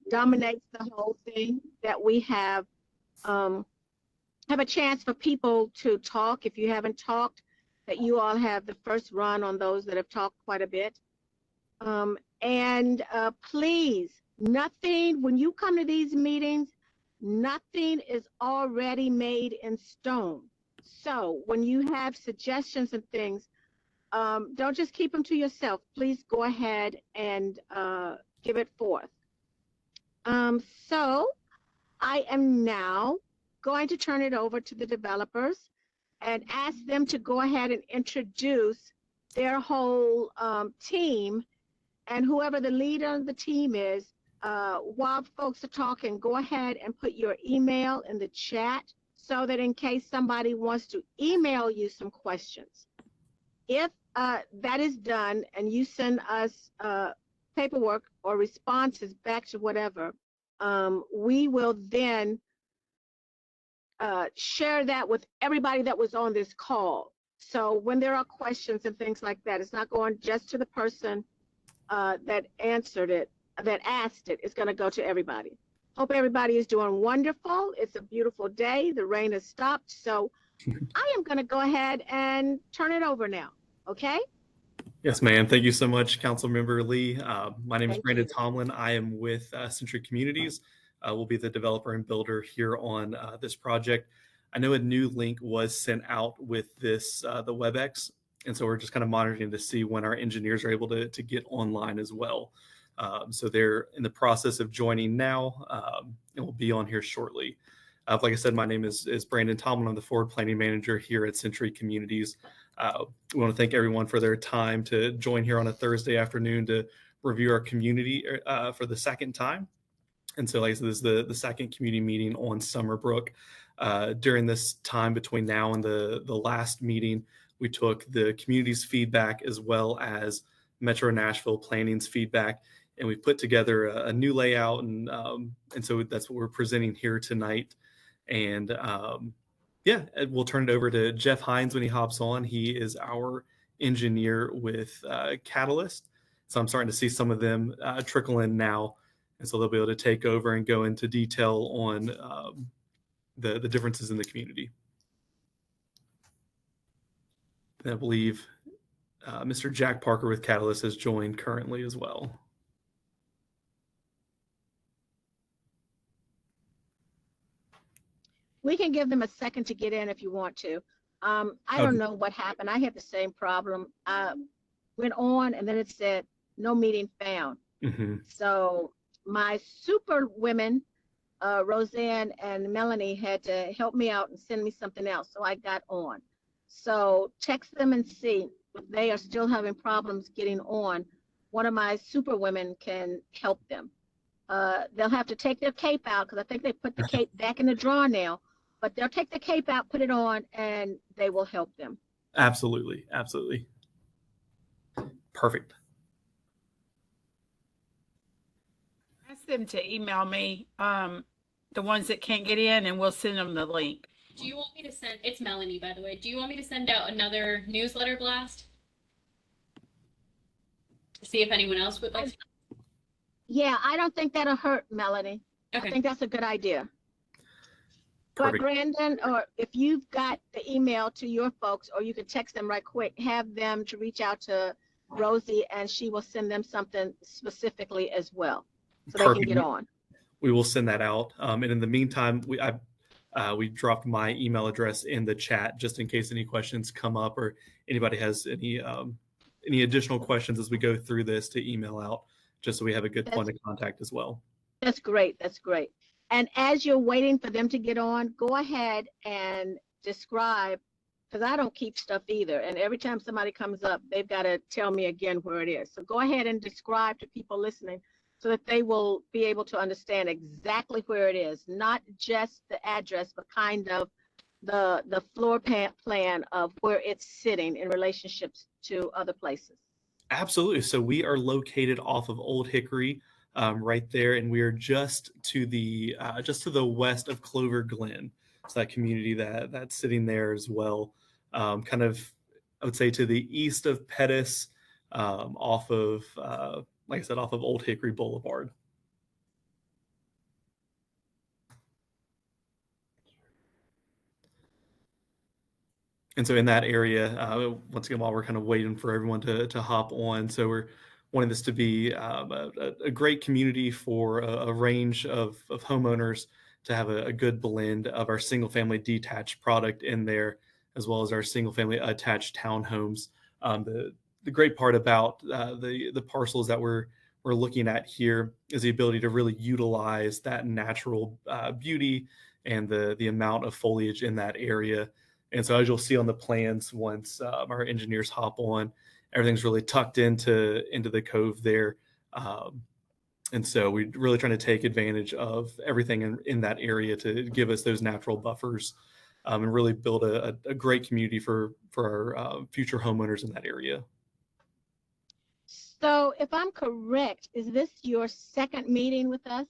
dominates the whole thing, that we have a chance for people to talk. If you haven't talked, that you all have the first run on those that have talked quite a bit. And please, nothing, when you come to these meetings, nothing is already made in stone. So when you have suggestions and things, don't just keep them to yourself. Please go ahead and give it forth. So I am now going to turn it over to the developers and ask them to go ahead and introduce their whole team, and whoever the leader of the team is. While folks are talking, go ahead and put your email in the chat so that in case somebody wants to email you some questions. If that is done and you send us paperwork or responses back to whatever, we will then share that with everybody that was on this call. So when there are questions and things like that, it's not going just to the person that answered it, that asked it. It's going to go to everybody. Hope everybody is doing wonderful. It's a beautiful day. The rain has stopped. So I am going to go ahead and turn it over now. Okay? Yes, ma'am. Thank you so much, Councilmember Lee. My name is Brandon you. Tomlin. I am with Century Communities. We'll be the developer and builder here on this project. I know a new link was sent out with this, the WebEx, and so we're just kind of monitoring to see when our engineers are able to get online as well. So they're in the process of joining now, and we'll be on here shortly. Like I said, my name is Brandon Tomlin. I'm the forward planning manager here at Century Communities. We want to thank everyone for their time to join here on a Thursday afternoon to review our community for the second time. And so, like I said, this is the second community meeting on Summerbrook. During this time between now and the last meeting, we took the community's feedback as well as Metro Nashville Planning's feedback, and we put together a new layout, and so that's what we're presenting here tonight. And yeah, we'll turn it over to Jeff Hines when he hops on. He is our engineer with Catalyst, so I'm starting to see some of them trickle in now, and so they'll be able to take over and go into detail on the differences in the community. And I believe Mr. Jack Parker with Catalyst has joined currently as well. We can give them a second to get in if you want to. I don't know what happened. I had the same problem. Went on and then it said no meeting found. Mm-hmm. So my super women, Roseanne and Melanie, had to help me out and send me something else. So I got on. So text them and see if they are still having problems getting on. One of my super women can help them. They'll have to take their cape out because I think they put the cape back in the drawer now. But they'll take the cape out, put it on, and they will help them. Absolutely. Absolutely. Perfect. Ask them to email me the ones that can't get in, and we'll send them the link. Do you want me to send, it's Melanie, by the way, do you want me to send out another newsletter blast to see if anyone else would like to? Yeah, I don't think that'll hurt, Melanie. Okay. I think that's a good idea. Perfect. But Brandon, or if you've got the email to your folks, or you can text them right quick, have them to reach out to Rosie, and she will send them something specifically as well, so Perfect. they can get on. We will send that out. And in the meantime, we dropped my email address in the chat just in case any questions come up or anybody has any additional questions as we go through this to email out, just so we have a good point of contact as well. That's great. That's great. And as you're waiting for them to get on, go ahead and describe, because I don't keep stuff either. And every time somebody comes up, they've got to tell me again where it is. So go ahead and describe to people listening so that they will be able to understand exactly where it is, not just the address, but kind of the floor plan of where it's sitting in relationships to other places. Absolutely. So we are located off of Old Hickory, right there, and we are just to the west of Clover Glen. So that community that's sitting there as well, kind of, I would say, to the east of Pettis, off of like I said, off of Old Hickory Boulevard. And so in that area, once again, while we're kind of waiting for everyone to hop on, so we're wanting this to be a great community for a range of homeowners to have a good blend of our single family detached product in there, as well as our single family attached townhomes. The great part about the parcels that we're looking at here is the ability to really utilize that natural beauty and the amount of foliage in that area. And so as you'll see on the plans, once our engineers hop on, everything's really tucked into the cove there. And so we're really trying to take advantage of everything in that area to give us those natural buffers, and really build a great community for our future homeowners in that area. So if I'm correct, is this your second meeting with us?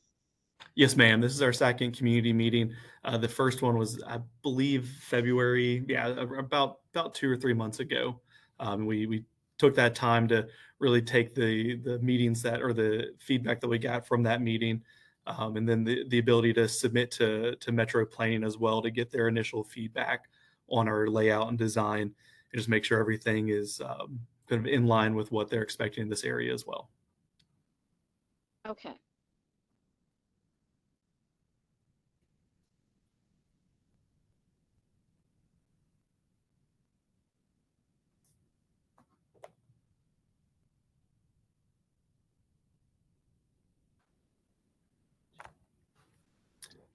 Yes, ma'am. This is our second community meeting. The first one was, I believe, February. Yeah, about 2 or 3 months ago. We took that time to really take the meetings or the feedback that we got from that meeting, and then the ability to submit to Metro Planning as well to get their initial feedback on our layout and design, and just make sure everything is kind of in line with what they're expecting in this area as well. Okay.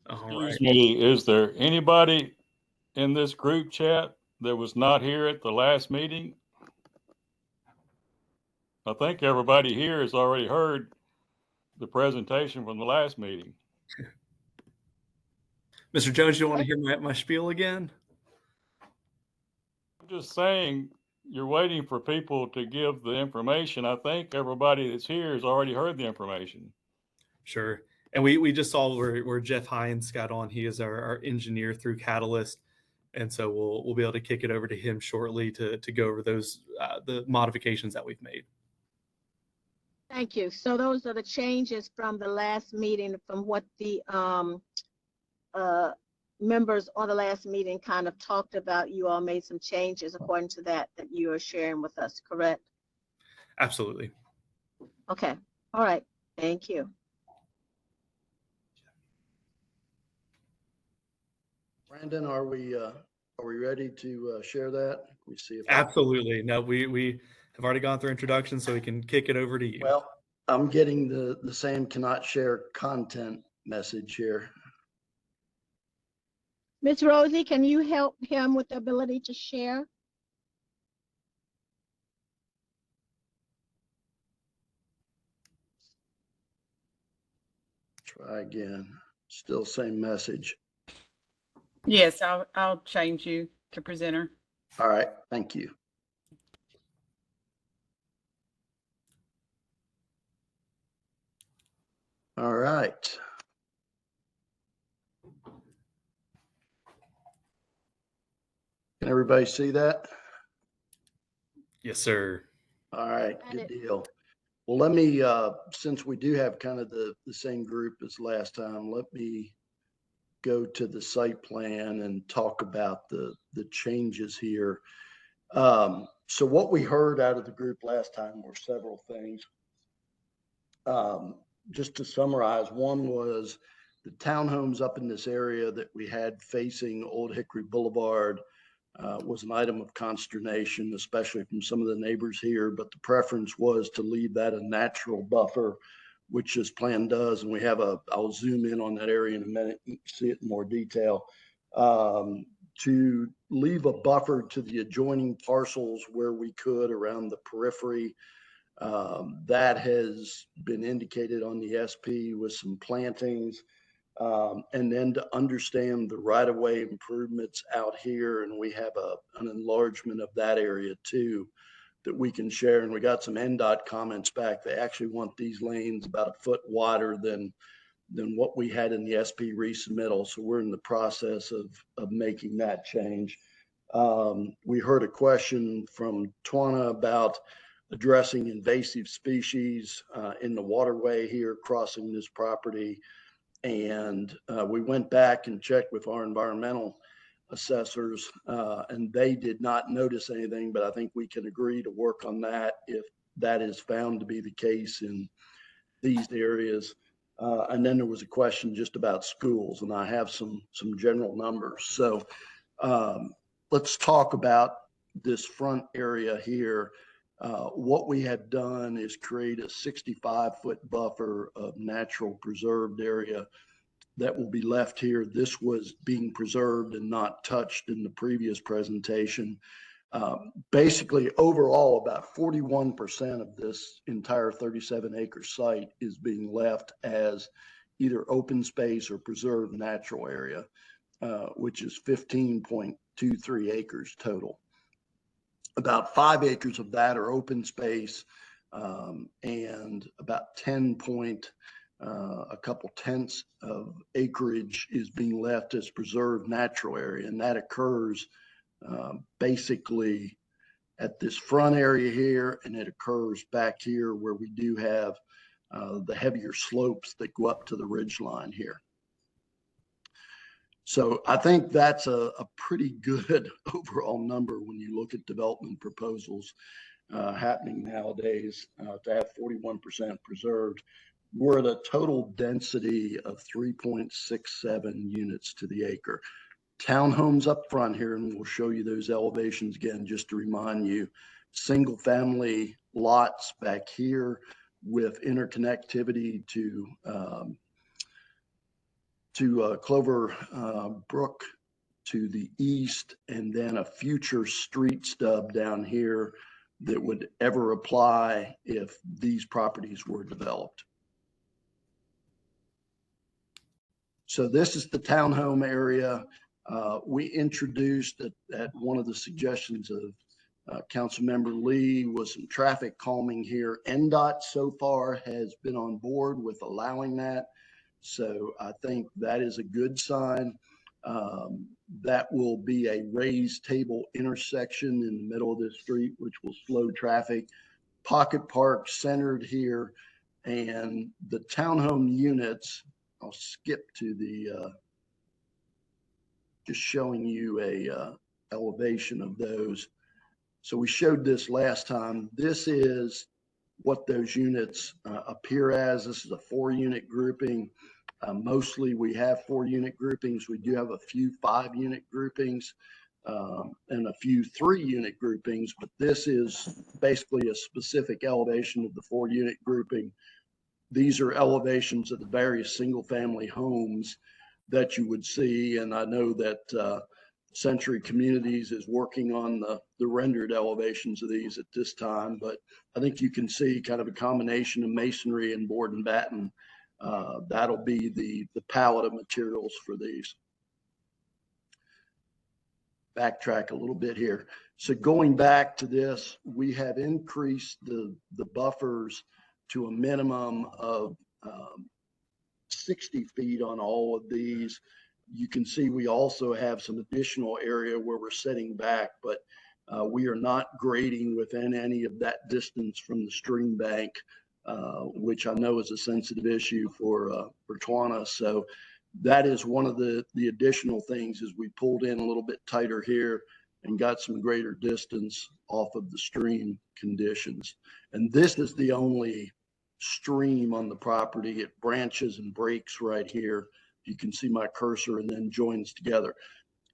All right. Excuse me, is there anybody in this group chat that was not here at the last meeting? I think everybody here has already heard the presentation from the last meeting. Mr. Jones, you want to hear my spiel again? I'm just saying, you're waiting for people to give the information. I think everybody that's here has already heard the information. Sure. And we just saw where Jeff Hines got on. He is our engineer through Catalyst. And so we'll be able to kick it over to him shortly to go over those the modifications that we've made. Thank you. So those are the changes from the last meeting, from what the members on the last meeting kind of talked about. You all made some changes according to that you are sharing with us, correct? Absolutely. Okay. All right. Thank you. Brandon, are we ready to share that? We see if Absolutely. No, we have already gone through introductions, so we can kick it over to you. Well, I'm getting the same cannot share content message here. Ms. Rosie, can you help him with the ability to share? Try again. Still same message. Yes, I'll change you to presenter. All right. Thank you. All right. Can everybody see that? Yes, sir. All right. Got Good it. deal. Well, let me, since we do have kind of the same group as last time, let me go to the site plan and talk about the changes here. So what we heard out of the group last time were several things. Just to summarize, one was the townhomes up in this area that we had facing Old Hickory Boulevard was an item of consternation, especially from some of the neighbors here, but the preference was to leave that a natural buffer, which this plan does. And we have I'll zoom in on that area in a minute and see it in more detail. To leave a buffer to the adjoining parcels where we could around the periphery. That has been indicated on the SP with some plantings. And then to understand the right-of-way improvements out here, and we have an enlargement of that area too that we can share. And we got some NDOT comments back. They actually want these lanes about a foot wider than what we had in the SP resubmittal. So we're in the process of making that change. We heard a question from Twana about addressing invasive species in the waterway here crossing this property. And we went back and checked with our environmental assessors, and they did not notice anything, but I think we can agree to work on that if that is found to be the case in these areas. And then there was a question just about schools, and I have some general numbers. So let's talk about this front area here. What we have done is create a 65-foot buffer of natural preserved area that will be left here. This was being preserved and not touched in the previous presentation. Basically, overall, about 41% of this entire 37-acre site is being left as either open space or preserved natural area, which is 15.23 acres total. About 5 acres of that are open space, and about 10 point, a couple tenths of acreage is being left as preserved natural area, and that occurs basically at this front area here, and it occurs back here where we do have the heavier slopes that go up to the ridge line here. So I think that's a pretty good overall number when you look at development proposals happening nowadays to have 41% preserved. We're at a total density of 3.67 units to the acre. Townhomes up front here, and we'll show you those elevations again just to remind you. Single family lots back here with interconnectivity to Clover Brook to the east, and then a future street stub down here that would ever apply if these properties were developed. So this is the townhome area. We introduced at one of the suggestions of Councilmember Lee was some traffic calming here. NDOT so far has been on board with allowing that. So I think that is a good sign. That will be a raised table intersection in the middle of this street, which will slow traffic. Pocket park centered here, and the townhome units, I'll skip to the, just showing you a elevation of those. So we showed this last time. This is what those units appear as. This is a 4-unit grouping. Mostly we have 4-unit groupings. We do have a few 5-unit groupings and a few 3-unit groupings, but this is basically a specific elevation of the 4-unit grouping. These are elevations of the various single family homes that you would see. And I know that Century Communities is working on the rendered elevations of these at this time, but I think you can see kind of a combination of masonry and board and batten. That'll be the palette of materials for these. Backtrack a little bit here. So going back to this, we have increased the buffers to a minimum of 60 feet on all of these. You can see we also have some additional area where we're setting back, but we are not grading within any of that distance from the stream bank, which I know is a sensitive issue for Tawana. So that is one of the additional things is we pulled in a little bit tighter here and got some greater distance off of the stream conditions. And this is the only stream on the property. It branches and breaks right here. You can see my cursor and then joins together.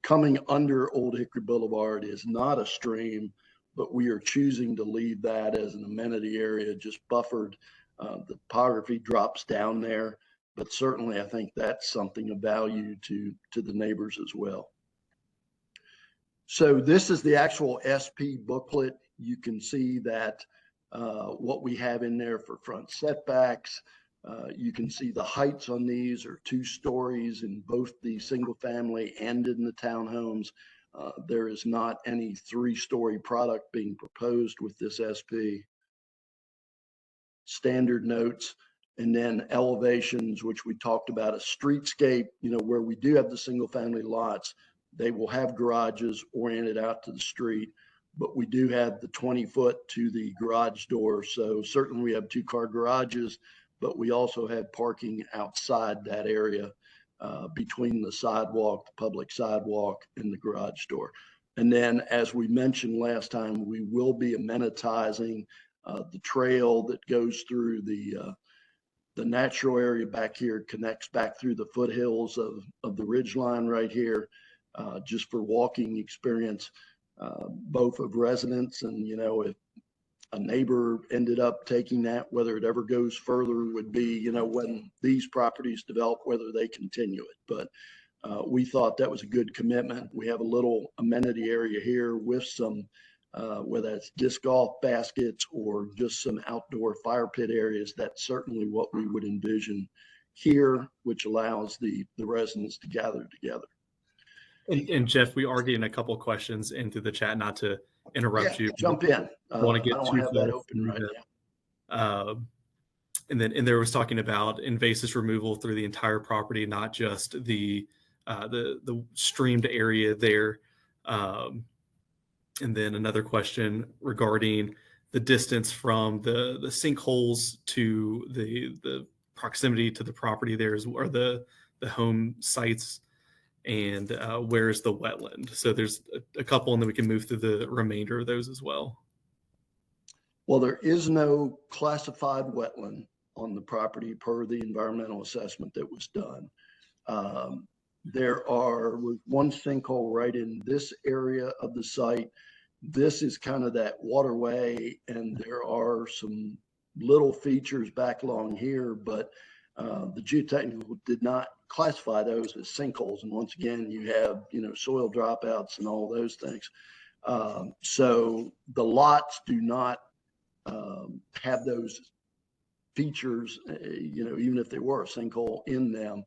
Coming under Old Hickory Boulevard is not a stream, but we are choosing to leave that as an amenity area, just buffered. The topography drops down there, but certainly I think that's something of value to the neighbors as well. So this is the actual SP booklet. You can see that what we have in there for front setbacks. You can see the heights on these are 2 stories in both the single family and in the townhomes. There is not any 3-story product being proposed with this SP. Standard notes, and then elevations, which we talked about, a streetscape, where we do have the single family lots, they will have garages oriented out to the street, but we do have the 20-foot to the garage door. So certainly we have 2-car garages, but we also have parking outside that area. between the sidewalk, the public sidewalk, and the garage door. And then, as we mentioned last time, we will be amenitizing the trail that goes through the natural area back here, connects back through the foothills of the ridgeline right here, just for walking experience, both of residents and, you know, if a neighbor ended up taking that, whether it ever goes further would be, you know, when these properties develop, whether they continue it. But we thought that was a good commitment. We have a little amenity area here with some, whether it's disc golf baskets or just some outdoor fire pit areas. That's certainly what we would envision here, which allows the residents to gather together. And Jeff, we are getting a couple of questions into the chat, not to interrupt you. Jump in. Want to get I don't too have far that open right now. And there was talking about invasive removal through the entire property, not just the streamed area there. And then another question regarding the distance from the sinkholes to the proximity to the property there or the home sites, and where's the wetland. So there's a couple, and then we can move through the remainder of those as well. Well, there is no classified wetland on the property per the environmental assessment that was done. There are one sinkhole right in this area of the site. This is kind of that waterway, and there are some little features back along here, but the geotechnical did not classify those as sinkholes. And once again, you have, you know, soil dropouts and all those things. So the lots do not have those features, you know, even if they were a sinkhole in them.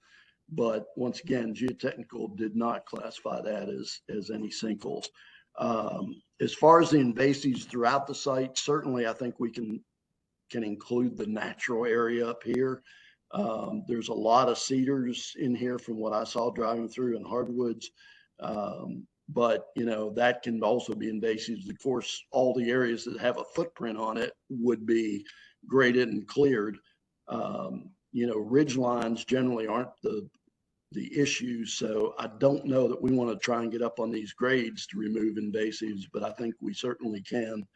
But once again, geotechnical did not classify that as any sinkholes. As far as the invasives throughout the site, certainly I think we can include the natural area up here. There's a lot of cedars in here from what I saw driving through, and hardwoods. But, you know, that can also be invasives. Of course, all the areas that have a footprint on it would be graded and cleared. You know, ridge lines generally aren't the issue. So I don't know that we want to try and get up on these grades to remove invasives, but I think we certainly can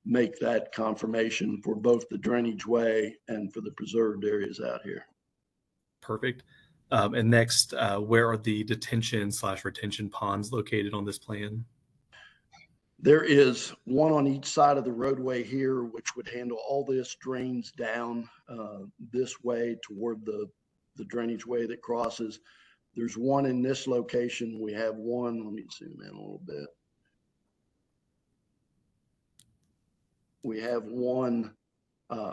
make that confirmation for both the drainage way and for the preserved areas out here. Perfect. And next, where are the detention/retention ponds located on this plan? There is one on each side of the roadway here, which would handle all this, drains down this way toward the drainage way that crosses. There's one in this location. We have one, let me zoom in a little bit. We have one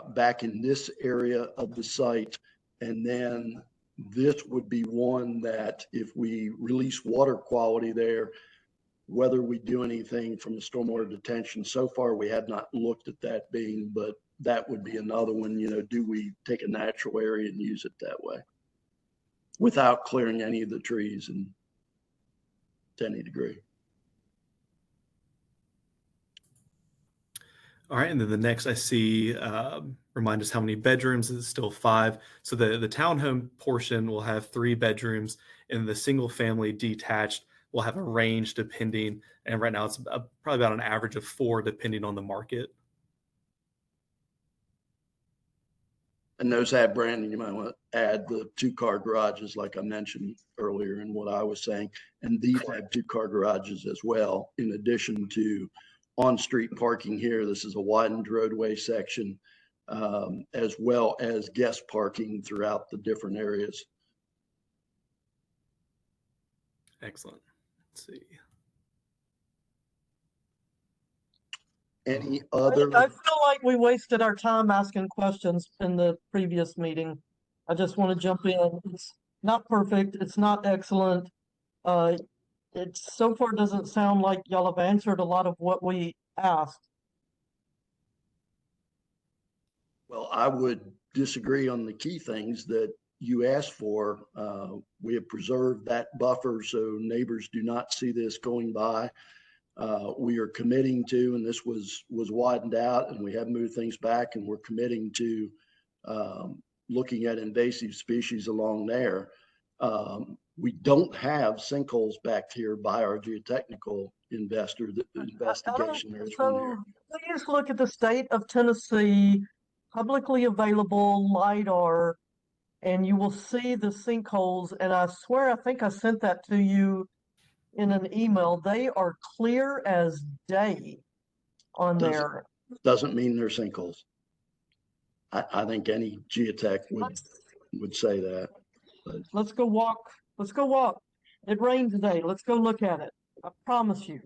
back in this area of the site, and then this would be one that if we release water quality there, whether we do anything from the stormwater detention. So far, we have not looked at that being, but that would be another one. You know, do we take a natural area and use it that way without clearing any of the trees and to any degree? All right, and then the next I see, remind us how many bedrooms. Is still 5. So the townhome portion will have 3 bedrooms, and the single family detached will have a range depending, and right now it's probably about an average of 4 depending on the market. And those have, Brandon, you might want to add the 2-car garages like I mentioned earlier in what I was saying. And these have 2-car garages as well, in addition to on-street parking here. This is a widened roadway section, as well as guest parking throughout the different areas. Excellent. Let's see. Any other? I feel like we wasted our time asking questions in the previous meeting. I just want to jump in. It's not perfect. It's not excellent. It so far doesn't sound like y'all have answered a lot of what we asked. Well, I would disagree on the key things that you asked for. We have preserved that buffer so neighbors do not see this going by. We are committing to, and this was widened out, and we have moved things back, and we're committing to looking at invasive species along there. We don't have sinkholes back here by our geotechnical investigation. There's one here. So please look at the state of Tennessee publicly available LiDAR, and you will see the sinkholes. And I swear, I think I sent that to you in an email. They are clear as day on there. Doesn't mean they're sinkholes. I think any geotech would say that. But Let's go walk. Let's go walk. It rained today. Let's go look at it. I promise you.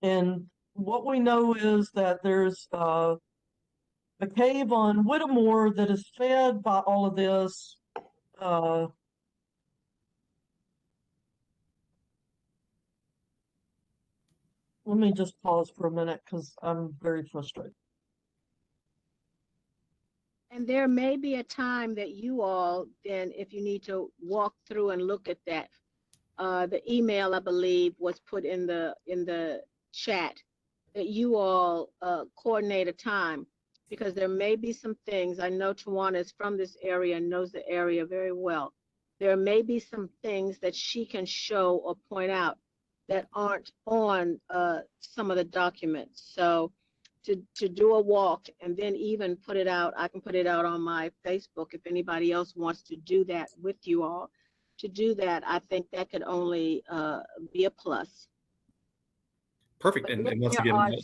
And what we know is that there's a cave on Whittemore that is fed by all of this. Let me just pause for a minute because I'm very frustrated. And there may be a time that you all, then, if you need to walk through and look at that, the email, I believe, was put in the chat, that you all coordinate a time, because there may be some things. I know Tawana is from this area and knows the area very well. There may be some things that she can show or point out that aren't on some of the documents. So to do a walk and then even put it out, I can put it out on my Facebook if anybody else wants to do that with you all. To do that, I think that could only be a plus. Perfect. And once again,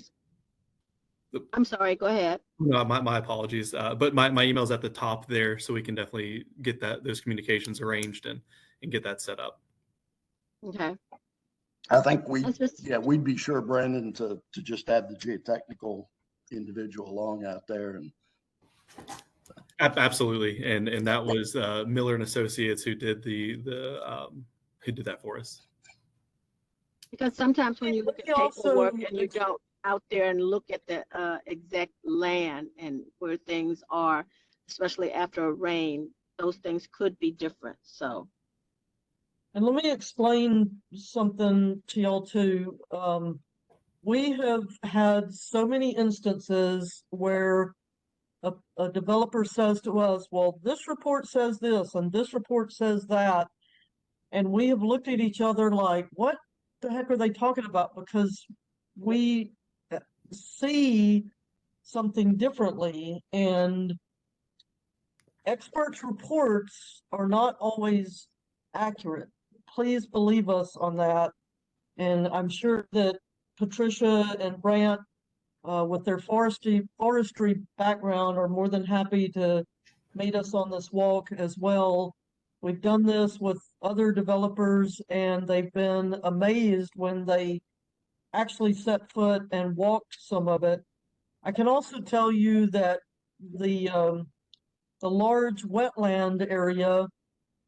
I'm sorry, go ahead. no, my apologies. But my email's at the top there, so we can definitely get those communications arranged and get that set up. Okay. I think we'd be sure, Brandon, to just add the geotechnical individual along out there. And absolutely. And that was Miller and Associates who did who did that for us. Because sometimes when you look at paperwork and you don't out there and look at the exact land and where things are, especially after a rain, those things could be different. So. And let me explain something to y'all too. We have had so many instances where a developer says to us, well, this report says this and this report says that. And we have looked at each other like, what the heck are they talking about? Because we see something differently, and experts' reports are not always accurate. Please believe us on that. And I'm sure that Patricia and Brant, with their forestry background, are more than happy to meet us on this walk as well. We've done this with other developers, and they've been amazed when they actually set foot and walked some of it. I can also tell you that the large wetland area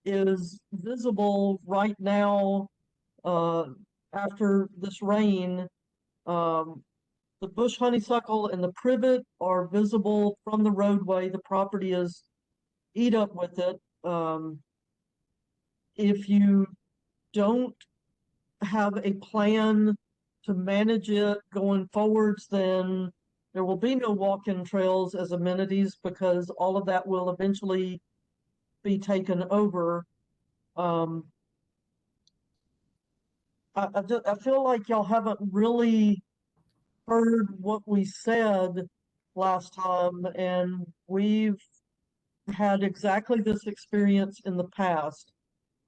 is visible right now after this rain. The bush honeysuckle and the privet are visible from the roadway. The property is eat up with it. If you don't have a plan to manage it going forwards, then there will be no walk-in trails as amenities, because all of that will eventually be taken over. I feel like y'all haven't really heard what we said last time, and we've had exactly this experience in the past.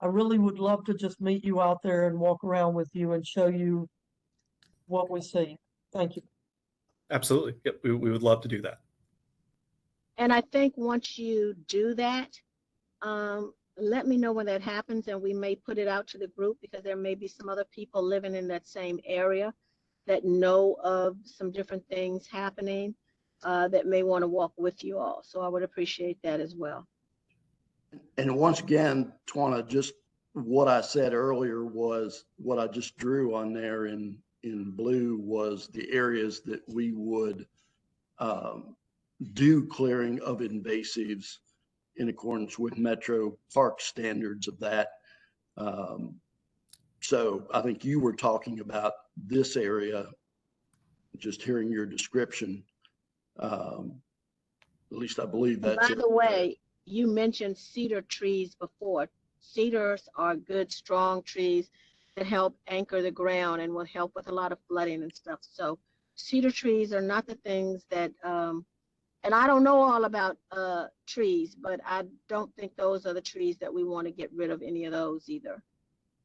I really would love to just meet you out there and walk around with you and show you what we see. Thank you. Absolutely. Yep, we would love to do that. And I think once you do that, let me know when that happens, and we may put it out to the group, because there may be some other people living in that same area that know of some different things happening that may want to walk with you all. So I would appreciate that as well. And once again, Tawana, just what I said earlier was what I just drew on there in blue was the areas that we would do clearing of invasives in accordance with Metro Park standards of that. So I think you were talking about this area, just hearing your description. At least I believe that's By the way, you mentioned cedar trees before. Cedars are good, strong trees that help anchor the ground and will help with a lot of flooding and stuff. So cedar trees are not the things that, and I don't know all about trees, but I don't think those are the trees that we want to get rid of any of those either.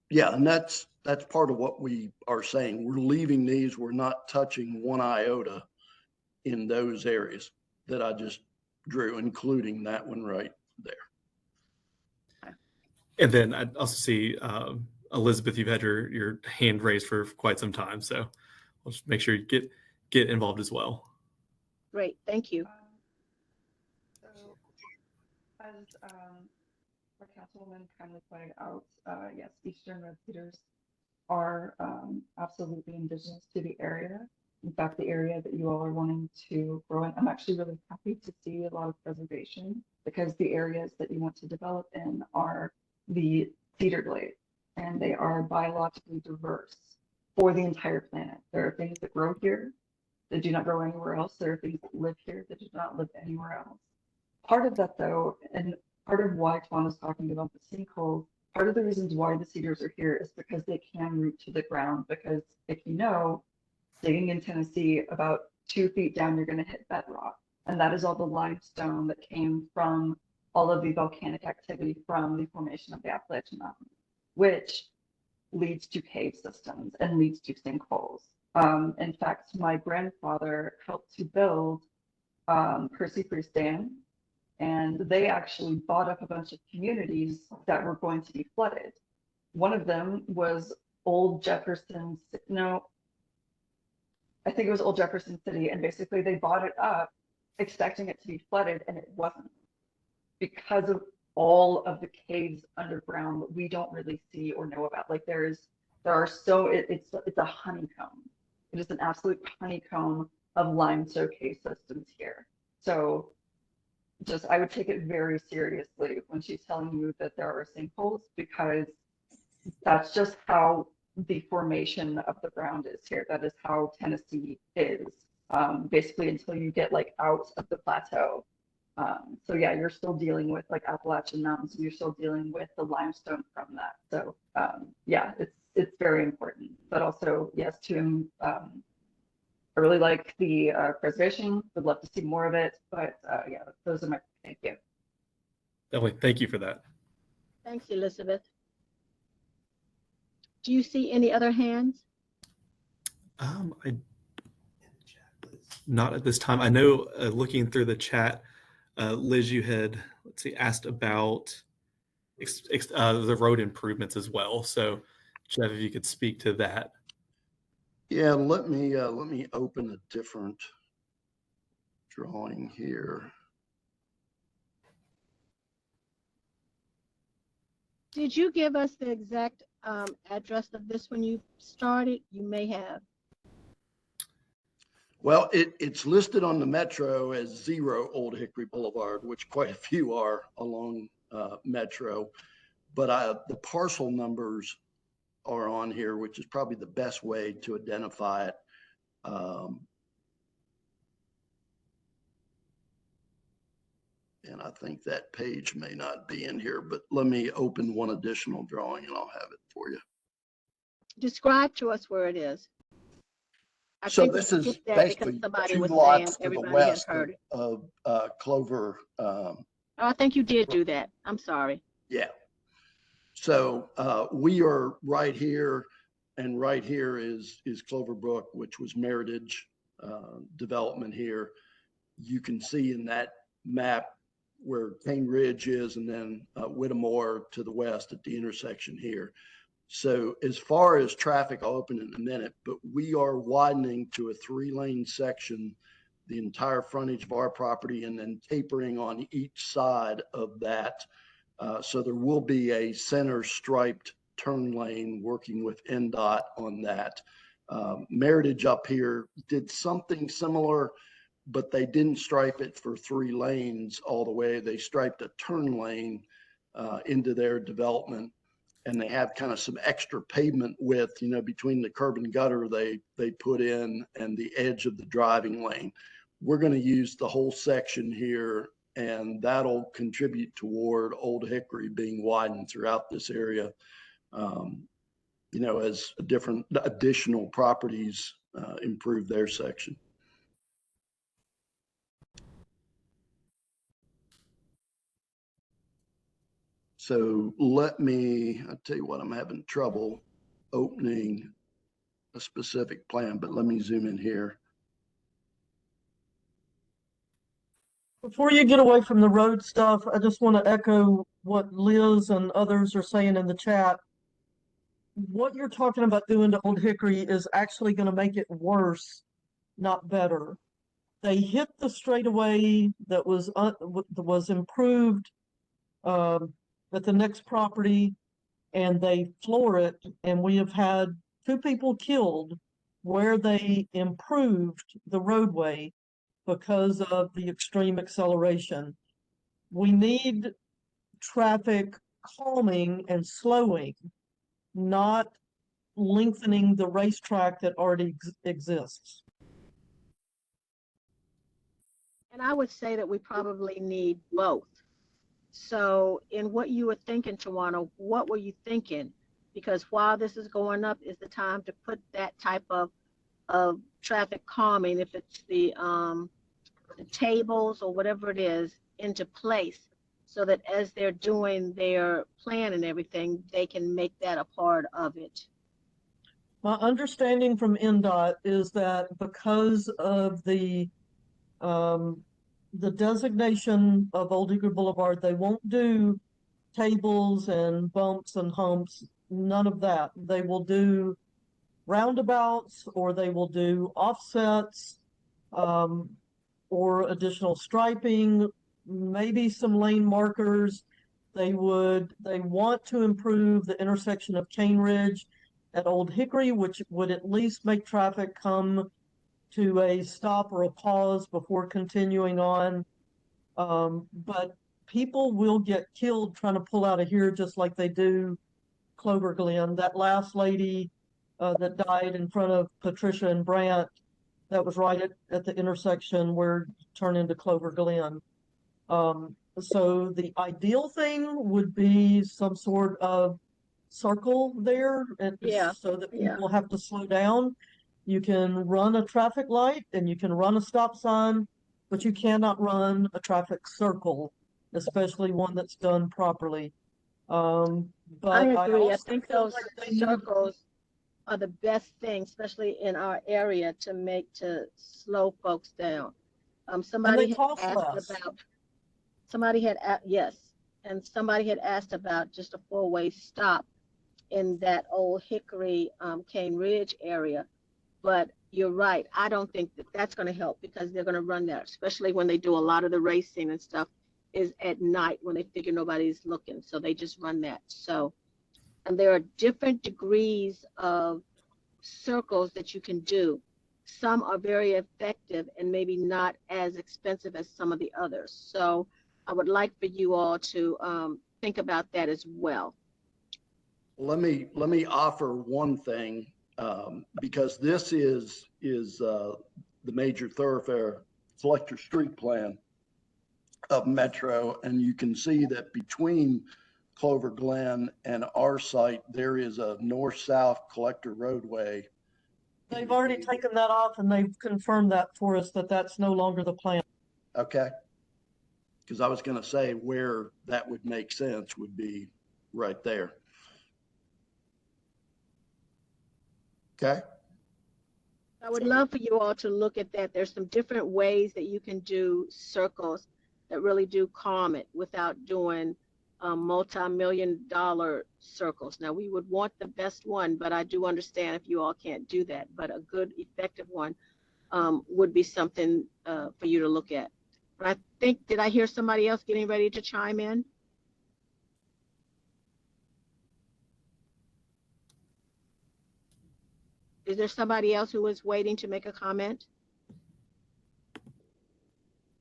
Yeah, and that's part of what we are saying. We're leaving these, we're not touching one iota in those areas that I just drew, including that one right there. And then I also see Elizabeth, you've had your hand raised for quite some time, so I'll just make sure you get involved as well. Great, thank you. So, as our councilwoman kindly pointed out, yes, Eastern Red Cedars are absolutely indigenous to the area. In fact, the area that you all are wanting to grow in, I'm actually really happy to see a lot of preservation, because the areas that you want to develop in are the cedar glade, and they are biologically diverse for the entire planet. There are things that grow here that do not grow anywhere else. There are things that live here that do not live anywhere else. Part of that, though, and part of why Twan was talking about the sinkhole, part of the reasons why the cedars are here is because they can root to the ground. Because if you know, digging in Tennessee, about 2 feet down, you're going to hit bedrock. And that is all the limestone that came from all of the volcanic activity from the formation of the Appalachian Mountains, which leads to cave systems and leads to sinkholes. In fact, my grandfather helped to build Percy Priest Dam, and they actually bought up a bunch of communities that were going to be flooded. One of them was Old Jefferson, no, I think it was Old Jefferson City, and basically they bought it up expecting it to be flooded, and it wasn't, because of all of the caves underground that we don't really see or know about. Like it's a honeycomb. It is an absolute honeycomb of limestone cave systems here. So I would take it very seriously when she's telling you that there are sinkholes, because that's just how the formation of the ground is here. That is how Tennessee is, basically until you get like out of the plateau. So yeah, you're still dealing with like Appalachian Mountains, and you're still dealing with the limestone from that. So yeah, it's very important. But also, yes, I really like the preservation. Would love to see more of it. But yeah, those are my thank you. Definitely, thank you for that. Thanks, Elizabeth. Do you see any other hands? Not at this time. I know, looking through the chat, Liz, you had, asked about the road improvements as well. So, Jeff, if you could speak to that. Yeah, let me open a different drawing here. Did you give us the exact address of this when you started? You may have. Well, it's listed on the Metro as 0 Old Hickory Boulevard, which quite a few are along Metro. But the parcel numbers are on here, which is probably the best way to identify it. And I think that page may not be in here, but let me open one additional drawing and I'll have it for you. Describe to us where it is. So this is basically 2 lots to the west of Clover. I think you did do that. I'm sorry. Yeah. So we are right here, and right here is Clover Brook, which was Meritage development here. You can see in that map where Cane Ridge is, and then Whittemore to the west at the intersection here. So as far as traffic, I'll open it in a minute, but we are widening to a 3-lane section, the entire frontage of our property, and then tapering on each side of that. So there will be a center striped turn lane working with NDOT on that. Meritage up here did something similar, but they didn't stripe it for 3 lanes all the way. They striped a turn lane into their development, and they have kind of some extra pavement width, between the curb and gutter they put in and the edge of the driving lane. We're going to use the whole section here and that'll contribute toward Old Hickory being widened throughout this area. You know, as different additional properties improve their section. So I'll tell you what, I'm having trouble opening a specific plan, but let me zoom in here. Before you get away from the road stuff, I just want to echo what Liz and others are saying in the chat. What you're talking about doing to Old Hickory is actually going to make it worse, not better. They hit the straightaway that was improved at the next property, and they floor it, and we have had 2 people killed where they improved the roadway because of the extreme acceleration. We need traffic calming and slowing, not lengthening the racetrack that already exists. And I would say that we probably need both. So in what you were thinking, Tawana, what were you thinking? Because while this is going up is the time to put that type of traffic calming, if it's the tables or whatever it is, into place, so that as they're doing their plan and everything, they can make that a part of it. My understanding from NDOT is that because of the designation of Old Hickory Boulevard, they won't do tables and bumps and humps, none of that. They will do roundabouts, or they will do offsets, or additional striping, maybe some lane markers. They want to improve the intersection of Cane Ridge at Old Hickory, which would at least make traffic come to a stop or a pause before continuing on. But people will get killed trying to pull out of here, just like they do Clover Glen. That last lady that died in front of Patricia and Brant, that was right at the intersection where you turn into Clover Glen. So the ideal thing would be some sort of circle there, and so that people have to slow down. You can run a traffic light and you can run a stop sign, but you cannot run a traffic circle, especially one that's done properly. But I agree. I think feel those like circles are the best thing, especially in our area, to slow folks down. Somebody had asked about. Somebody had asked about just a 4-way stop in that Old Hickory, Cane Ridge area. But you're right. I don't think that that's going to help, because they're going to run that, especially when they do a lot of the racing and stuff is at night when they figure nobody's looking. So they just run that. So, and there are different degrees of circles that you can do. Some are very effective and maybe not as expensive as some of the others. So I would like for you all to think about that as well. Let me offer one thing, because this is the major thoroughfare collector street plan of Metro, and you can see that between Clover Glen and our site, there is a north-south collector roadway. They've already taken that off, and they've confirmed that for us, that that's no longer the plan. Okay. Because I was going to say where that would make sense would be right there. Okay. I would love for you all to look at that. There's some different ways that you can do circles that really do calm it without doing multi-million-dollar circles. Now, we would want the best one, but I do understand if you all can't do that. But a good, effective one would be something for you to look at. But I think, did I hear somebody else getting ready to chime in? Is there somebody else who is waiting to make a comment?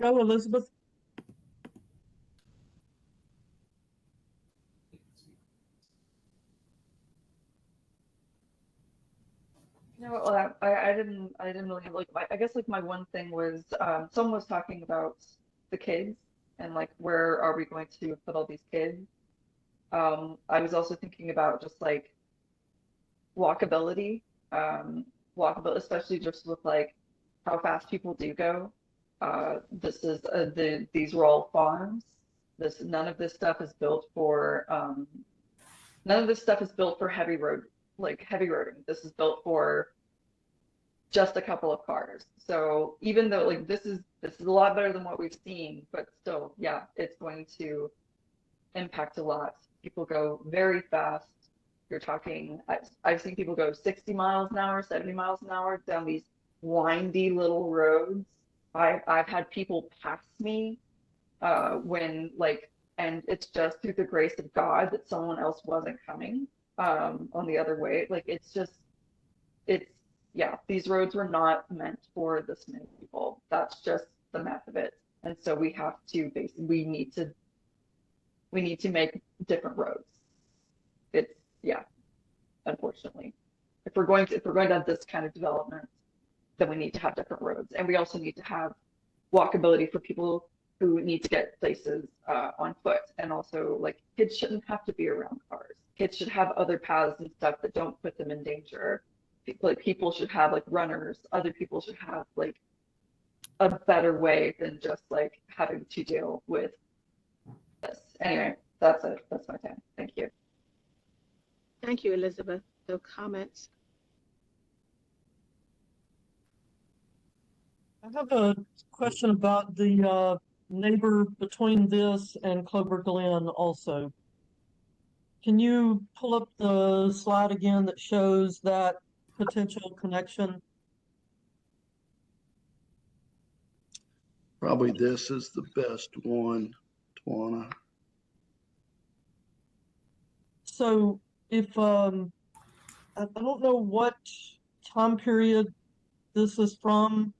Go, Elizabeth. No, well, I didn't really have, like, I guess like my one thing was someone was talking about the kids and like where are we going to put all these kids? I was also thinking about just like walkability, walkability, especially just with like how fast people do go. This is these are all farms. None of this stuff is built for none of this stuff is built for heavy roading. This is built for just a couple of cars. So even though like this is a lot better than what we've seen, but still, yeah, it's going to impact a lot. People go very fast. You're talking, I've seen people go 60 miles an hour, 70 miles an hour down these windy little roads. I've had people pass me when like, and it's just through the grace of God that someone else wasn't coming on the other way. Like yeah, these roads were not meant for this many people. That's just the math of it. And so we have to we need to make different roads. It's, yeah, unfortunately. If we're going to have this kind of development, then we need to have different roads. And we also need to have walkability for people who need to get places on foot. And also, like, kids shouldn't have to be around cars. Kids should have other paths and stuff that don't put them in danger. Like, people should have like runners. Other people should have like a better way than just like having to deal with this. Anyway, that's it. That's my time. Thank you. Thank you, Elizabeth. No comments. I have a question about the neighbor between this and Clover Glen also. Can you pull up the slide again that shows that potential connection? Probably this is the best one, Tawana. So if I don't know what time period this is from,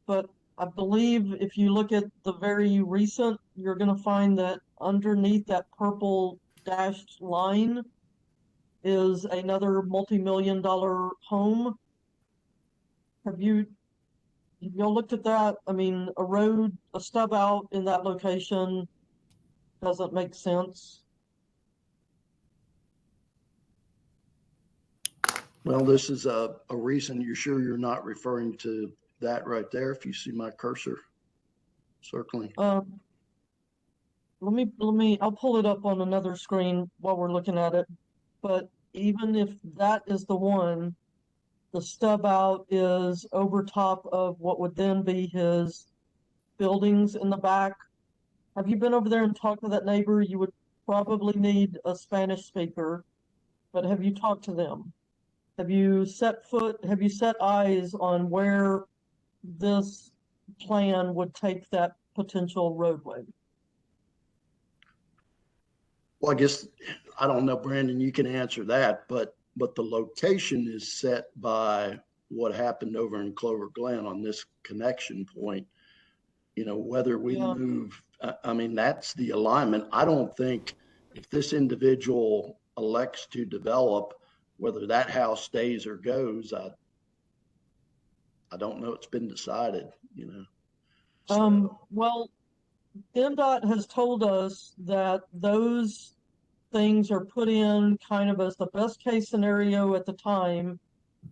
but I believe if you look at the very recent, you're going to find that underneath that purple dashed line is another multi-million-dollar home. Have y'all looked at that? I mean, a stub out in that location doesn't make sense. Well, this is a reason you're sure you're not referring to that right there. If you see my cursor circling. Let me, I'll pull it up on another screen while we're looking at it. But even if that is the one, the stub out is over top of what would then be his buildings in the back. Have you been over there and talked to that neighbor? You would probably need a Spanish speaker, but have you talked to them? Have you set eyes on where this plan would take that potential roadway? Well, I guess, I don't know, Brandon, you can answer that, but the location is set by what happened over in Clover Glen on this connection point. You know, whether we move, I mean, that's the alignment. I don't think if this individual elects to develop, whether that house stays or goes, I don't know. It's been decided, you know. So. Well, NDOT has told us that those things are put in kind of as the best case scenario at the time,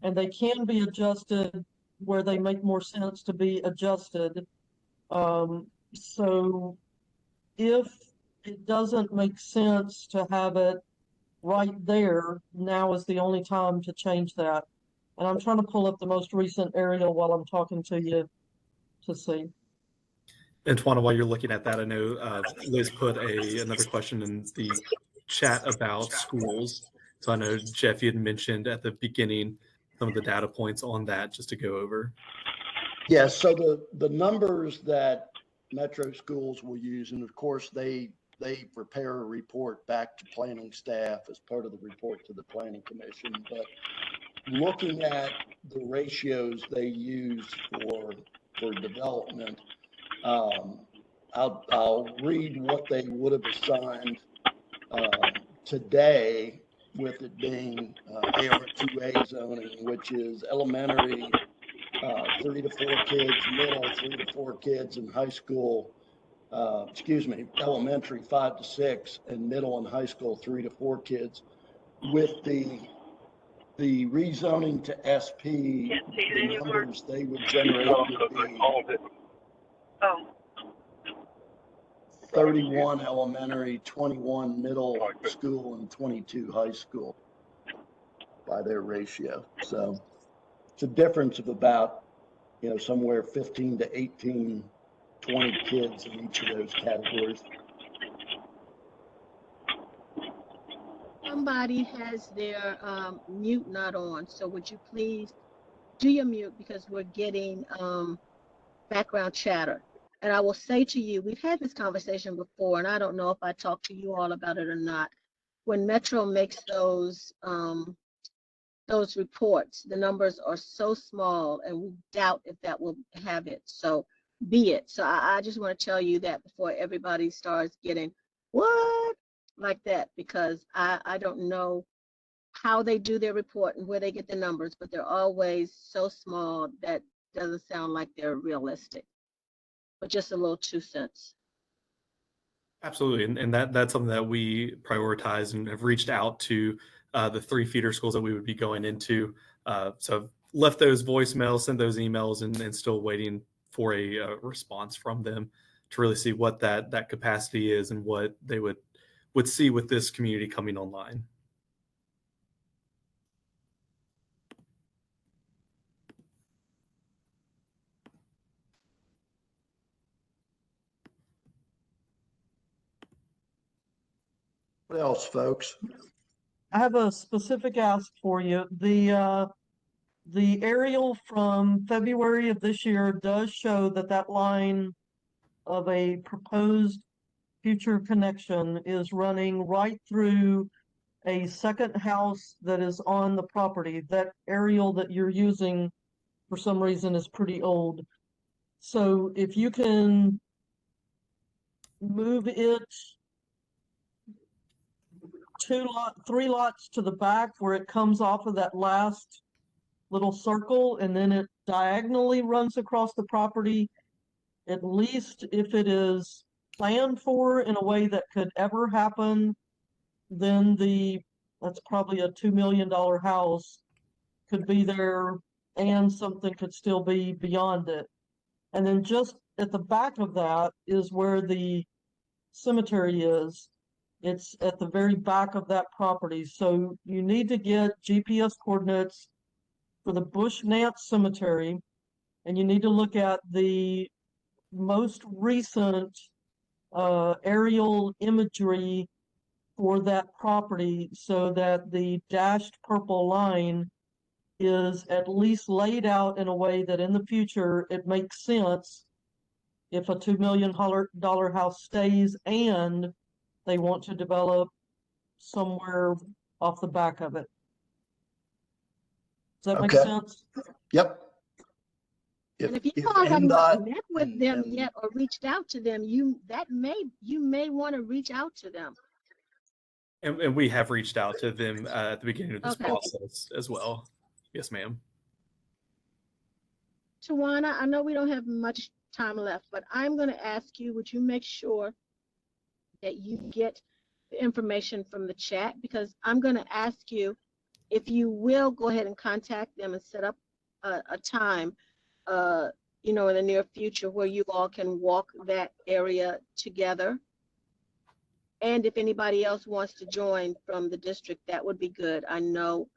and they can be adjusted where they make more sense to be adjusted. So if it doesn't make sense to have it right there, now is the only time to change that. And I'm trying to pull up the most recent aerial while I'm talking to you to see. Antoine, while you're looking at that, I know Liz put another question in the chat about schools. So I know, Jeff, you had mentioned at the beginning some of the data points on that, just to go over. Yeah, so the numbers that Metro schools will use, and of course they prepare a report back to planning staff as part of the report to the planning commission, but looking at the ratios they use for development, I'll read what they would have assigned today, with it being AR2A zoning, which is elementary 3 to 4 kids, middle 3 to 4 kids, and high school elementary 5 to 6 and middle and high school 3 to 4 kids. With the rezoning to SP, the numbers they would generate would be 31 elementary, 21 middle school, and 22 high school by their ratio. So it's a difference of about, somewhere 15 to 18, 20 kids in each of those categories. Somebody has their mute not on, so would you please do your mute, because we're getting background chatter. And I will say to you, we've had this conversation before, and I don't know if I talked to you all about it or not. When Metro makes those reports, the numbers are so small, and we doubt if that will have it. So be it. So I just want to tell you that before everybody starts getting what like that, because I don't know how they do their report and where they get the numbers, but they're always so small that doesn't sound like they're realistic. But just a little 2 cents. Absolutely, and that's something that we prioritize and have reached out to the 3 feeder schools that we would be going into. So left those voicemails, sent those emails, and still waiting for a response from them to really see what that capacity is and what they would see with this community coming online. What else, folks? I have a specific ask for you. The aerial from February of this year does show that line of a proposed future connection is running right through a second house that is on the property. That aerial that you're using for some reason is pretty old. So if you can move it 3 lots to the back where it comes off of that last little circle, and then it diagonally runs across the property, at least if it is planned for in a way that could ever happen, then that's probably a $2 million house could be there, and something could still be beyond it. And then just at the back of that is where the cemetery is. It's at the very back of that property. So you need to get GPS coordinates for the Bush Nance Cemetery, and you need to look at the most recent aerial imagery for that property, so that the dashed purple line is at least laid out in a way that in the future it makes sense if a $2 million house stays and they want to develop somewhere off the back of it. Does that make sense? Yep. And if you all have not met with them and- yet or reached out to them, you may want to reach out to them. And we have reached out to them at the beginning of this Okay. process as well. Yes, ma'am. Tawana, I know we don't have much time left, but I'm going to ask you, would you make sure that you get the information from the chat? Because I'm going to ask you if you will go ahead and contact them and set up a time, in the near future where you all can walk that area together. And if anybody else wants to join from the district, that would be good. I know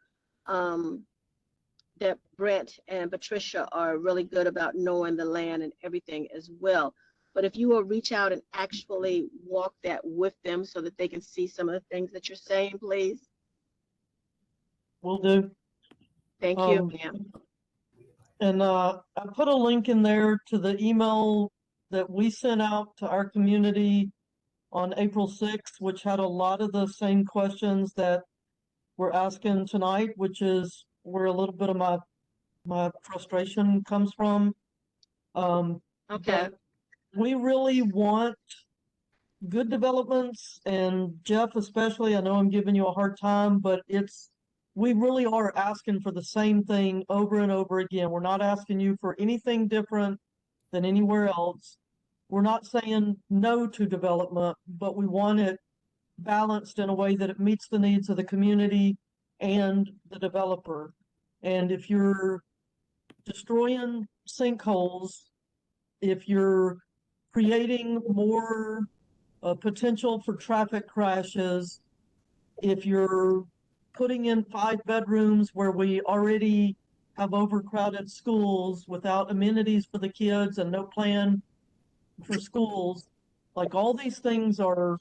that Brent and Patricia are really good about knowing the land and everything as well. But if you will reach out and actually walk that with them so that they can see some of the things that you're saying, please. Will do. Thank you, ma'am. And I put a link in there to the email that we sent out to our community on April 6th, which had a lot of the same questions that we're asking tonight, which is where a little bit of my frustration comes from. Okay. We really want good developments, and Jeff especially, I know I'm giving you a hard time, but we really are asking for the same thing over and over again. We're not asking you for anything different than anywhere else. we're not saying no to development, but we want it balanced in a way that it meets the needs of the community and the developer. And if you're destroying sinkholes, if you're creating more potential for traffic crashes, if you're putting in 5 bedrooms where we already have overcrowded schools without amenities for the kids and no plan for schools, like all these things are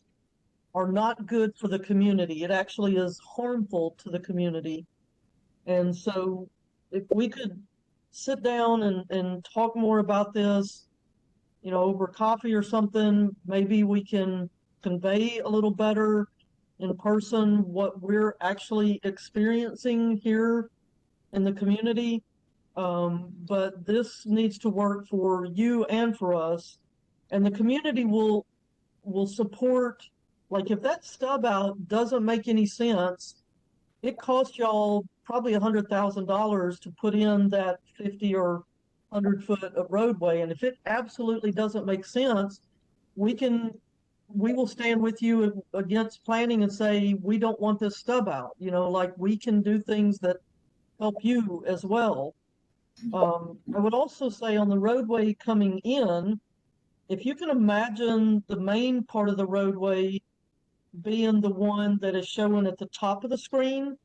not good for the community. It actually is harmful to the community. And so if we could sit down and talk more about this, you know, over coffee or something, maybe we can convey a little better in person what we're actually experiencing here in the community. But this needs to work for you and for us, and the community will support. Like if that stub out doesn't make any sense, it costs y'all probably $100,000 to put in that 50 or 100 foot of roadway. And if it absolutely doesn't make sense, we will stand with you against planning and say, we don't want this stub out. You know, like we can do things that help you as well. I would also say on the roadway coming in, if you can imagine the main part of the roadway being the one that is showing at the top of the screen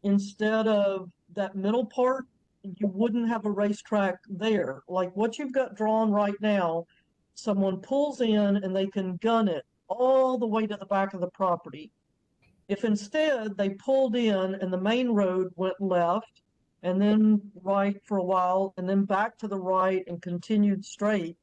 instead of that middle part, you wouldn't have a racetrack there. Like what you've got drawn right now, someone pulls in and they can gun it all the way to the back of the property. If instead they pulled in and the main road went left and then right for a while and then back to the right and continued straight,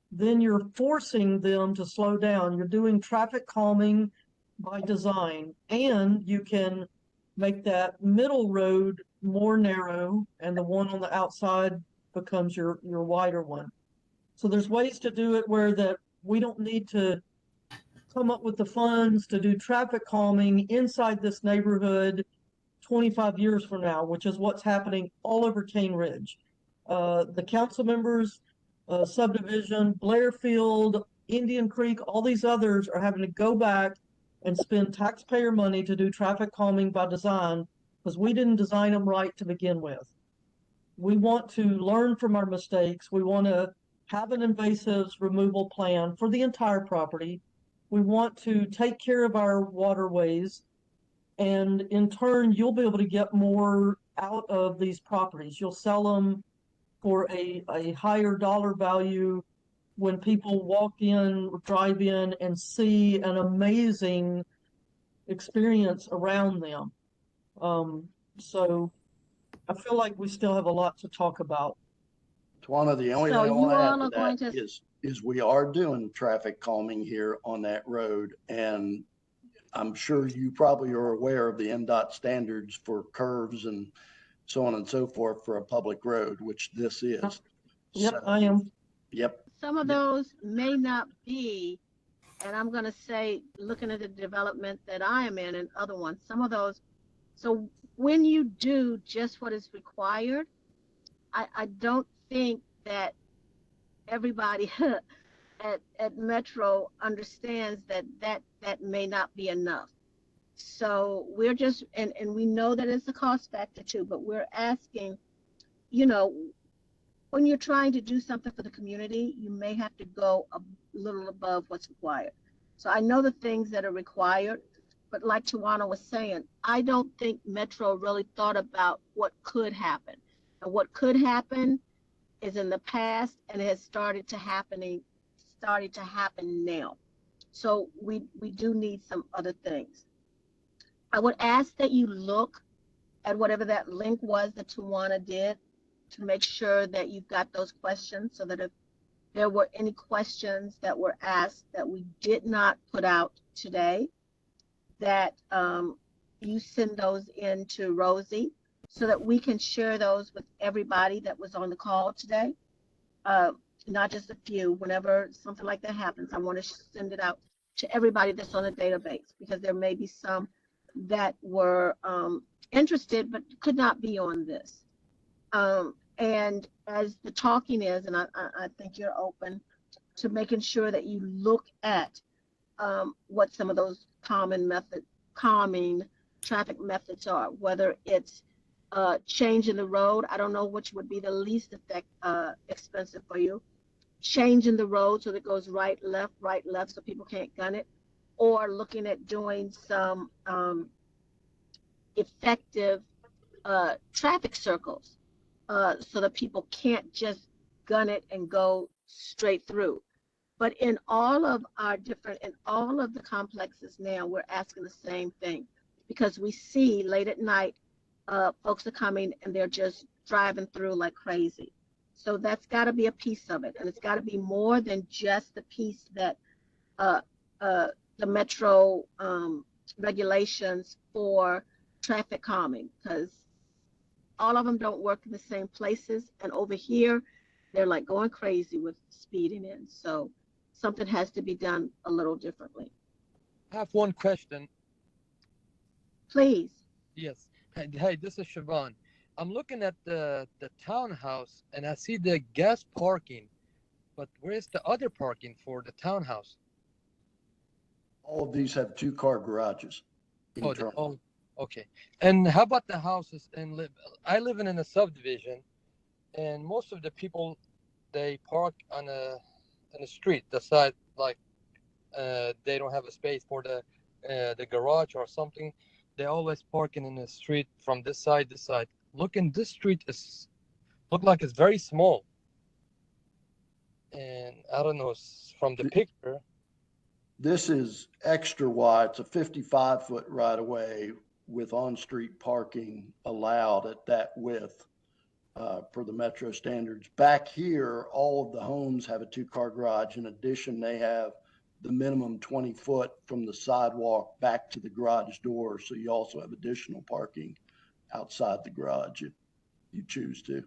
then you're forcing them to slow down. You're doing traffic calming by design, and you can make that middle road more narrow and the one on the outside becomes your wider one. So there's ways to do it where that we don't need to come up with the funds to do traffic calming inside this neighborhood 25 years from now, which is what's happening all over Cane Ridge. The council members, subdivision, Blairfield, Indian Creek, all these others are having to go back and spend taxpayer money to do traffic calming by design because we didn't design them right to begin with. We want to learn from our mistakes. We want to have an invasives removal plan for the entire property. We want to take care of our waterways, and in turn, you'll be able to get more out of these properties. You'll sell them for a higher dollar value when people walk in, drive in, and see an amazing experience around them. So I feel like we still have a lot to talk about. Tawana, the only So thing I you want to all are add going to that to, is we are doing traffic calming here on that road. And I'm sure you probably are aware of the NDOT standards for curves and so on and so forth for a public road, which this is. Yep, So, I am. Yep. some of those may not be, and I'm going to say, looking at the development that I am in and other ones, some of those. So when you do just what is required, I don't think that everybody at Metro understands that may not be enough. So we're just, and we know that it's a cost factor too, but we're asking, you know, when you're trying to do something for the community, you may have to go a little above what's required. So I know the things that are required, but like Tawana was saying, I don't think Metro really thought about what could happen. And what could happen is in the past, and it has started to happen now. So we do need some other things. I would ask that you look at whatever that link was that Tawana did to make sure that you've got those questions, so that if there were any questions that were asked that we did not put out today, that you send those in to Rosie so that we can share those with everybody that was on the call today. Not just a few. Whenever something like that happens, I want to send it out to everybody that's on the database, because there may be some that were interested but could not be on this. And as the talking is, and I think you're open, to making sure that you look at what some of those calming traffic methods are, whether it's changing the road. I don't know which would be the least expensive for you. Changing the road so that it goes right, left, so people can't gun it, or looking at doing some effective traffic circles so that people can't just gun it and go straight through. But in all of the complexes now, we're asking the same thing, because we see late at night, folks are coming and they're just driving through like crazy. So that's got to be a piece of it. And it's got to be more than just the piece that the metro regulations for traffic calming, because all of them don't work in the same places. And over here, they're like going crazy with speeding in. So something has to be done a little differently. I have one question. Please. Yes. Hey, this is Siobhan. I'm looking at the townhouse and I see the gas parking, but where's the other parking for the townhouse? All of these have 2-car garages. Oh, okay. And how about the houses I live in a subdivision, and most of the people, they park on a street, the side, like they don't have a space for the garage or something. They're always parking in the street from this side. This street look like it's very small. And I don't know, from the picture. This is extra wide. It's a 55-foot right of way with on-street parking allowed at that width per the metro standards. Back here, all of the homes have a 2-car garage. In addition, they have the minimum 20 foot from the sidewalk back to the garage door. So you also have additional parking outside the garage if you choose to.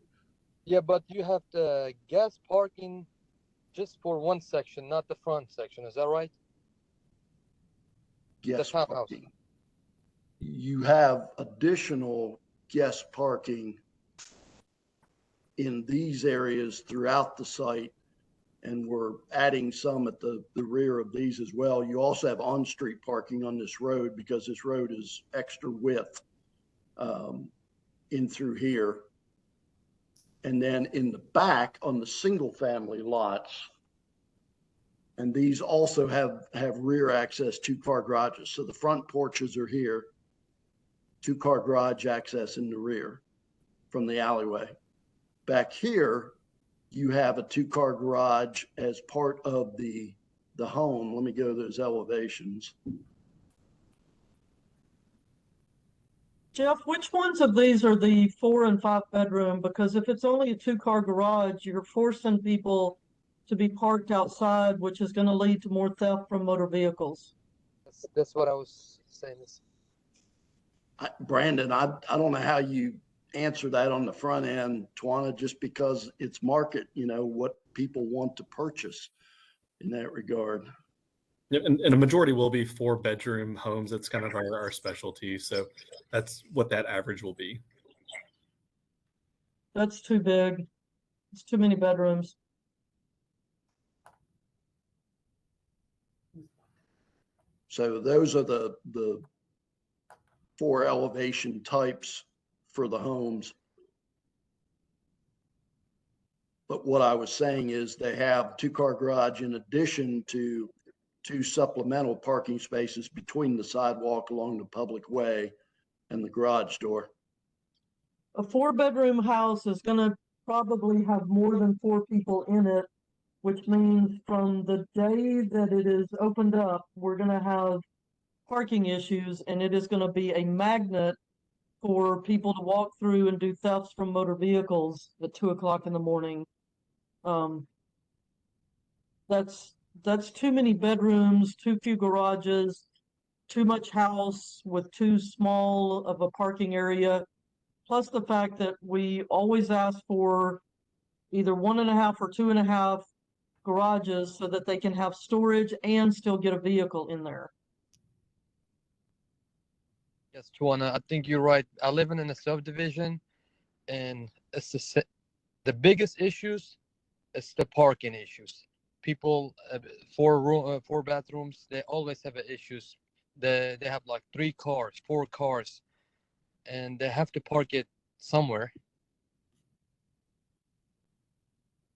Yeah, but you have the gas parking just for one section, not the front section. Is that right? Guest parking. You have additional guest parking in these areas throughout the site, and we're adding some at the rear of these as well. You also have on-street parking on this road because this road is extra width in through here. And then in the back on the single-family lots, and these also have rear access 2-car garages. So the front porches are here, 2-car garage access in the rear from the alleyway. Back here, you have a 2-car garage as part of the home. Let me go to those elevations. Jeff, which ones of these are the 4 and 5 bedroom? Because if it's only a 2-car garage, you're forcing people to be parked outside, which is going to lead to more theft from motor vehicles. That's what I was saying. Brandon, I don't know how you answer that on the front end, Tawana, just because it's market, what people want to purchase in that regard. Yeah, and a majority will be 4-bedroom homes. That's kind of our specialty. So that's what that average will be. That's too big. It's too many bedrooms. So those are the 4 elevation types for the homes. But what I was saying is they have 2-car garage in addition to 2 supplemental parking spaces between the sidewalk along the public way and the garage door. A 4-bedroom house is going to probably have more than 4 people in it, which means from the day that it is opened up, we're going to have parking issues, and it is going to be a magnet for people to walk through and do thefts from motor vehicles at 2 o'clock in the morning. That's too many bedrooms, too few garages, too much house with too small of a parking area. Plus the fact that we always ask for either 1.5 or 2.5 garages so that they can have storage and still get a vehicle in there. Yes, Tawana, I think you're right. I live in a subdivision, and it's the biggest issues is the parking issues. people, 4 bathrooms, they always have issues. They have like 3 cars, 4 cars, and they have to park it somewhere.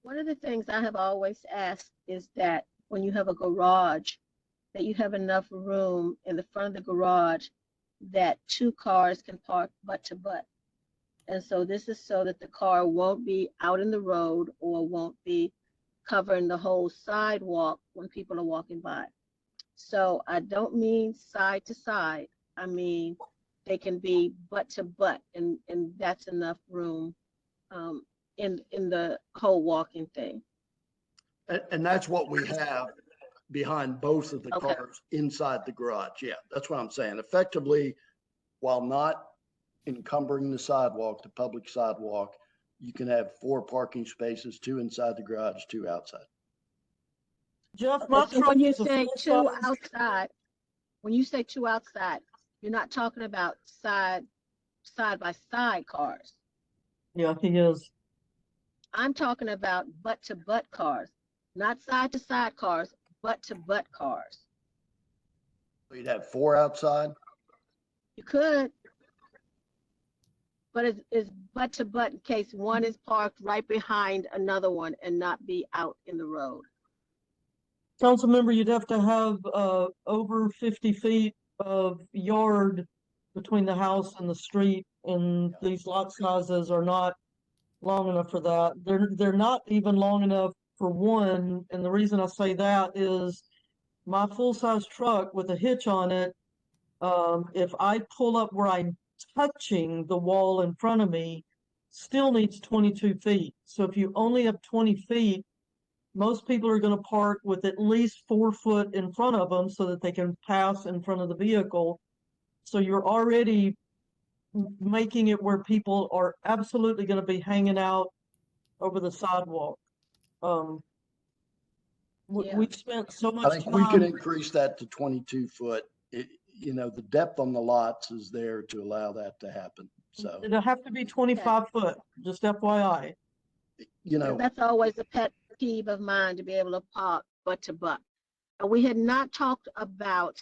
One of the things I have always asked is that when you have a garage, that you have enough room in the front of the garage that 2 cars can park butt to butt. And so this is so that the car won't be out in the road or won't be covering the whole sidewalk when people are walking by. So I don't mean side to side. I mean, they can be butt to butt, and that's enough room in the whole walking thing. And that's what we have behind both of the Okay. cars inside the garage. Yeah, that's what I'm saying. Effectively, while not encumbering the sidewalk, the public sidewalk, you can have 4 parking spaces, 2 inside the garage, 2 outside. Jeff, my So truck when you is a say full 2 size. outside, when you say 2 outside, you're not talking about side by side cars. Yeah, he is. I'm talking about butt to butt cars, not side to side cars, butt to butt cars. So you'd have 4 outside. You could, but it's butt to butt in case one is parked right behind another one and not be out in the road. Council member, you'd have to have over 50 feet of yard between the house and the street, and these lot sizes are not long enough for that. They're not even long enough for one, and the reason I say that is my full-size truck with a hitch on it, if I pull up where I'm touching the wall in front of me, still needs 22 feet. So if you only have 20 feet, most people are going to park with at least 4 foot in front of them so that they can pass in front of the vehicle. So you're already making it where people are absolutely going to be hanging out over the sidewalk. Yeah. We've spent so I much think we can time. increase that to 22 foot. The depth on the lots is there to allow that to happen. So, It'll have to be 25 foot, just FYI. That's always a pet peeve of mine, to be able to park butt to butt. And we had not talked about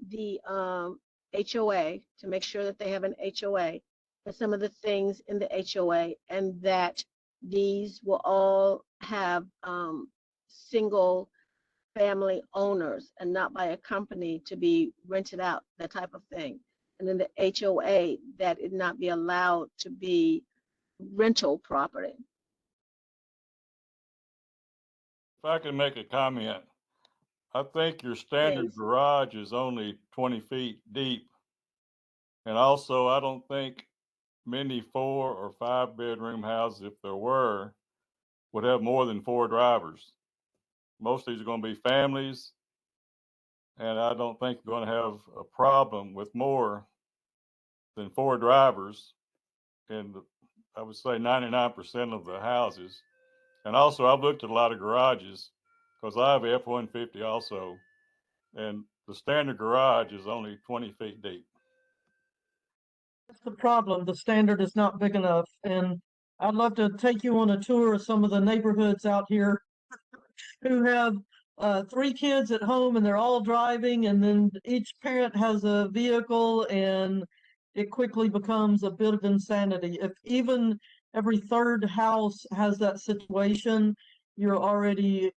the HOA, to make sure that they have an HOA, and some of the things in the HOA, and that these will all have single family owners and not by a company to be rented out, that type of thing. And then the HOA, that it not be allowed to be rental property. If I can make a comment, I think your standard Please. garage is only 20 feet deep. And also, I don't think many 4 or 5 bedroom houses, if there were, would have more than 4 drivers. Most of these are going to be families, and I don't think you're going to have a problem with more than 4 drivers in, I would say, 99% of the houses. And also, I've looked at a lot of garages because I have an F-150 also, and the standard garage is only 20 feet deep. That's the problem. The standard is not big enough. And I'd love to take you on a tour of some of the neighborhoods out here who have 3 kids at home and they're all driving, and then each parent has a vehicle, and it quickly becomes a bit of insanity. If even every 3rd house has that situation, you're already,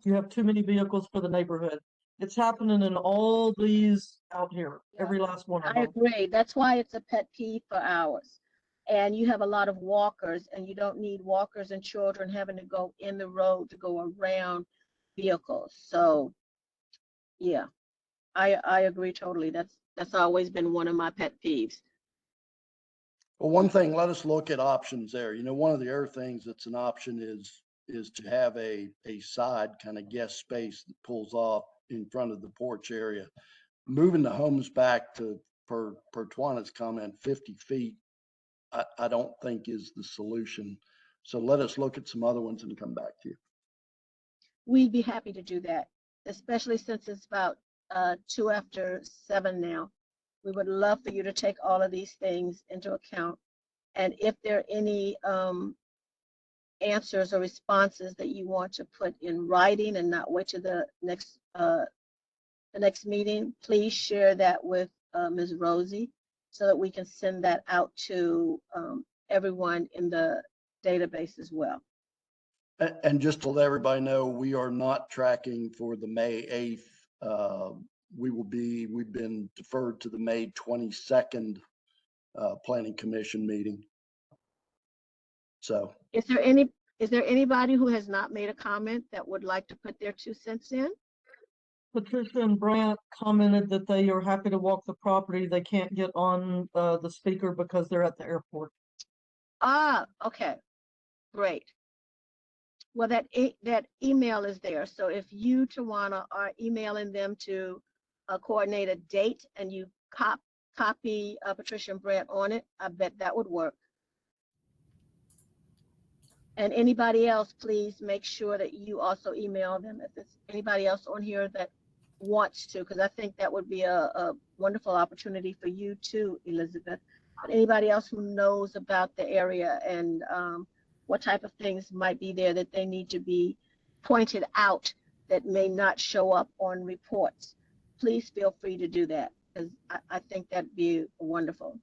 you have too many vehicles for the neighborhood. It's happening in all these out here, every last one of I them. agree. That's why it's a pet peeve for ours. And you have a lot of walkers, and you don't need walkers and children having to go in the road to go around vehicles. So, yeah, I agree totally. That's always been one of my pet peeves. well, one thing, let us look at options there. One of the other things that's an option is to have a side kind of guest space that pulls off in front of the porch area. Moving the homes back to, per Twanna's comment, 50 feet, I don't think is the solution. So let us look at some other ones and come back to you. We'd be happy to do that, especially since it's about 2 after 7 now. We would love for you to take all of these things into account. And if there are any answers or responses that you want to put in writing and not wait to the next meeting, please share that with Ms. Rosie so that we can send that out to everyone in the database as well. And just to let everybody know, we are not tracking for the May 8th. We've been deferred to the May 22nd Planning Commission meeting. So. Is there anybody who has not made a comment that would like to put their 2 cents in? Patricia and Brant commented that they are happy to walk the property. They can't get on the speaker because they're at the airport. Ah, okay, great. Well, that email is there. So if you, Tawana, are emailing them to coordinate a date and you copy Patricia and Brant on it, I bet that would work. And anybody else, please make sure that you also email them if there's anybody else on here that wants to, because I think that would be a wonderful opportunity for you too, Elizabeth. But anybody else who knows about the area and what type of things might be there that they need to be pointed out that may not show up on reports, please feel free to do that, because I think that'd be wonderful.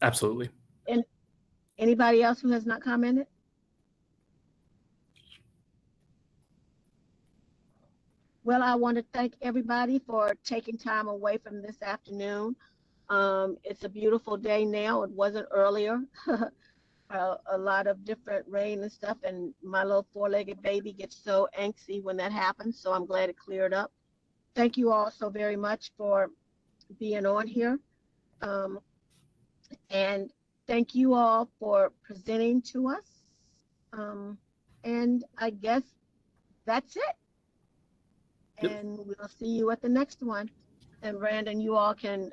Absolutely. And anybody else who has not commented? Well, I want to thank everybody for taking time away from this afternoon. It's a beautiful day now. It wasn't earlier. A lot of different rain and stuff, and my little 4-legged baby gets so angsty when that happens, so I'm glad it cleared up. Thank you all so very much for being on here. And thank you all for presenting to us. And I guess that's it. Yep. And we'll see you at the next one. And Brandon, you all can,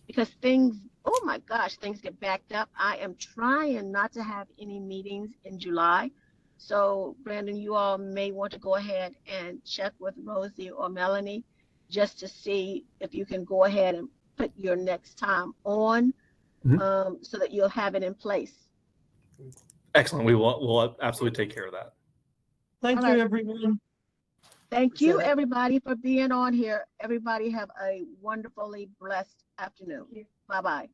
because things, oh my gosh, things get backed up. I am trying not to have any meetings in July. So Brandon, you all may want to go ahead and check with Rosie or Melanie just to see if you can go ahead and put your next time on. So that you'll have it in place. Excellent. We'll absolutely take care of that. Thank you, everyone. Thank you, everybody, for being on here. Everybody have a wonderfully blessed afternoon. Bye-bye.